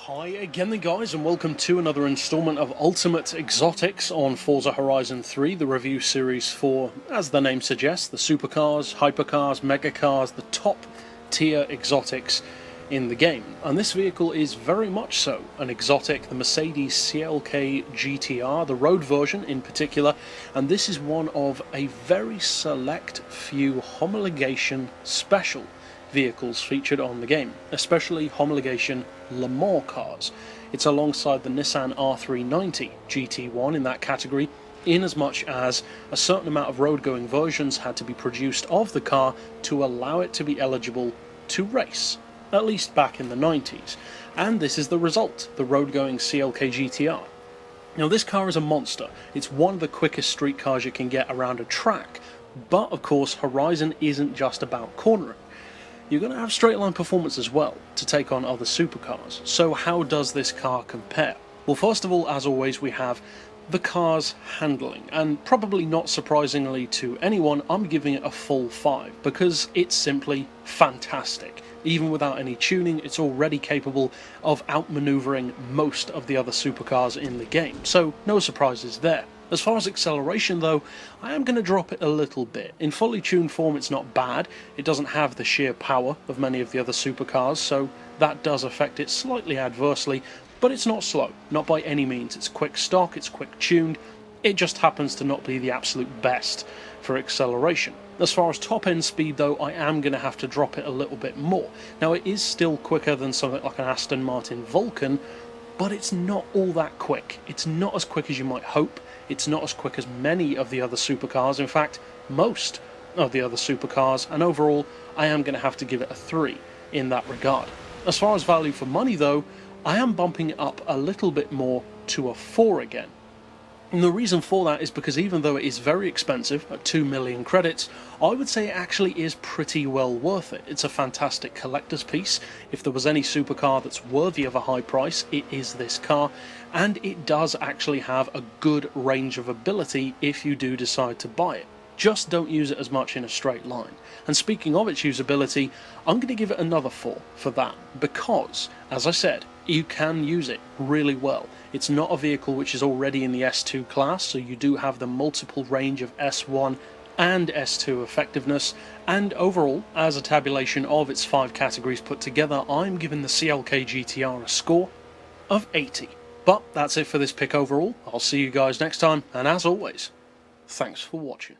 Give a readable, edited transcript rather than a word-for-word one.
Hi again then guys, and welcome to another installment of Ultimate Exotics on Forza Horizon 3, the review series for, as the name suggests, the supercars, hypercars, megacars, the top tier exotics in the game. And this vehicle is very much so an exotic, the Mercedes CLK-GTR, the road version in particular, and this is one of a very select few homologation special vehicles featured on the game, especially homologation Le Mans cars. It's alongside the Nissan R390 GT1 in that category, in as much as a certain amount of road-going versions had to be produced of the car to allow it to be eligible to race, at least back in the 90s. And this is the result, the road-going CLK-GTR. Now this car is a monster. It's one of the quickest street cars you can get around a track, but of course Horizon isn't just about cornering. You're going to have straight line performance as well to take on other supercars. So how does this car compare? Well, first of all, as always, we have the car's handling, and probably not surprisingly to anyone, I'm giving it a full 5 because it's simply fantastic. Even without any tuning, it's already capable of outmaneuvering most of the other supercars in the game, so no surprises there. As far as acceleration though, I am going to drop it a little bit. In fully tuned form it's not bad, it doesn't have the sheer power of many of the other supercars, so that does affect it slightly adversely, but it's not slow, not by any means. It's quick stock, it's quick tuned, it just happens to not be the absolute best for acceleration. As far as top end speed though, I am going to have to drop it a little bit more. Now it is still quicker than something like an Aston Martin Vulcan, but it's not all that quick. It's not as quick as you might hope. It's not as quick as many of the other supercars, in fact, most of the other supercars, and overall, I am going to have to give it a 3 in that regard. As far as value for money though, I am bumping it up a little bit more to a 4 again. And the reason for that is because even though it is very expensive, at 2 million credits, I would say it actually is pretty well worth it. It's a fantastic collector's piece. If there was any supercar that's worthy of a high price, it is this car, and it does actually have a good range of ability if you do decide to buy it. Just don't use it as much in a straight line. And speaking of its usability, I'm going to give it another 4 for that, because, as I said, you can use it really well. It's not a vehicle which is already in the S2 class, so you do have the multiple range of S1 and S2 effectiveness, and overall, as a tabulation of its 5 categories put together, I'm giving the CLK-GTR a score of 80. But that's it for this pick overall. I'll see you guys next time, and as always, thanks for watching.